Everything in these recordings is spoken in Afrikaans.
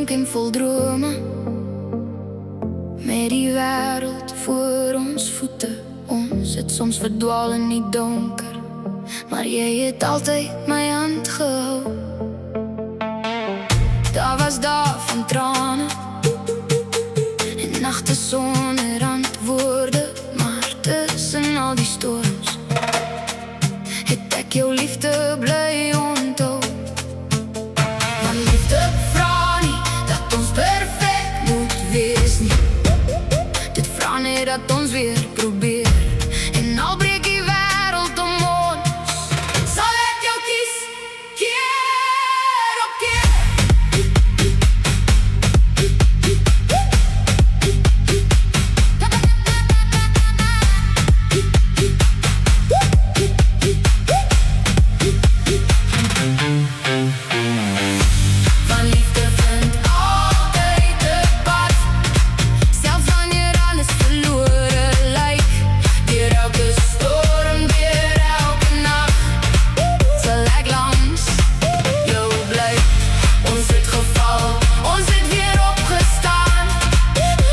jonk en vol drome, met die wêreld voor ons voete. Ons het soms verdwaal in die donker, maar jy het altyd my hand gehou. Daar was dae van trane en nagte sonder antwoorde, maar tussen al die storms het ek jou liefde bly onthou. Want liefde vra nie dat ons perfek moet wees nie, dit vra net dat ons weer probeer. En al breek die wêreld om ons, sal ek jou kies, keer op keer. Van liefde vind altyd 'n pad, selfs wanneer alles verlore lyk. Deur elke storm, deur elke nag, sal ek langs jou bly. Ons het geval, ons het weer opgestaan,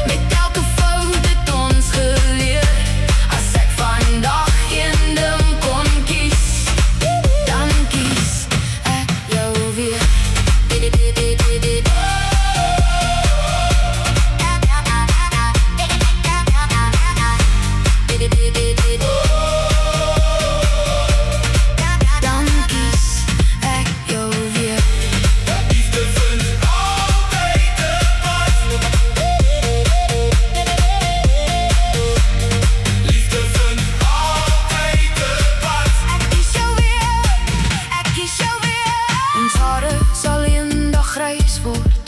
met elke fout het ons geleer. As ek vandag een ding kon kies, dan kies ek jou weer. Dan kies ek jou weer. Liefde vindt altijd een pad. Liefde vindt altijd een pad. Ek kies jou weer, ek kies jou weer. Ons hare sal eendag grys word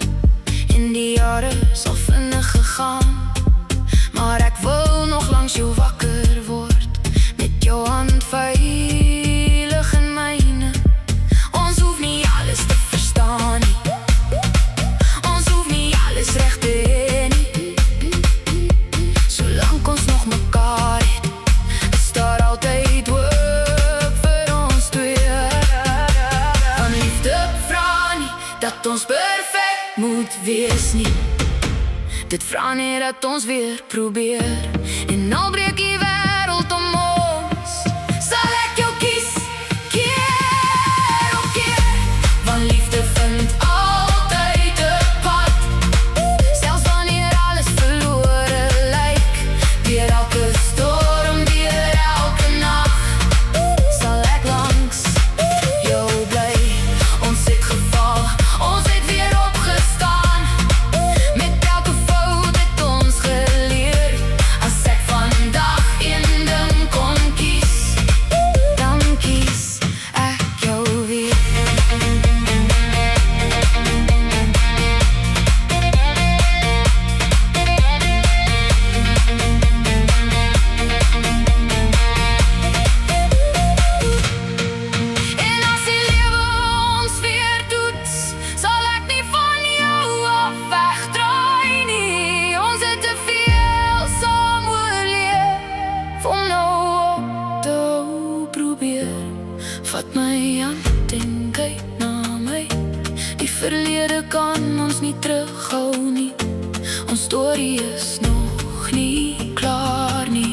en die jare sal vinnig gegaan, maar ek wil nog langs jou wakker word, met jou hand veilig in myne. Ons hoef nie alles te verstaan nie, ons hoef nie alles reg te hê nie. Solank ons nog mekaar het, is daar altyd hoop vir ons twee. Van liefde vra nie dat ons perfek moet wees nie, dit vra net dat ons weer probeer. En al breek die wêreld om ons, sal ek jou kies, keer op keer. Want liefde vind altyd 'n pad, selfs wanneer alles verlore lyk. Deur elke storm, deur elke nag, sal ek langs jou bly. Ons het geval, ons het weer opgestaan, met elke fout het ons geleer. As ek vandag een ding kon kies, dan kies ek jou weer. En as die lewe ons weer toets, sal ek nie van jou af wegdraai nie. Ons het te veel saam oorleef om nou op te hou probeer. Vat my hand en kyk na my, die verlede kan ons nie terughou nie. Ons storie is nog nie klaar nie.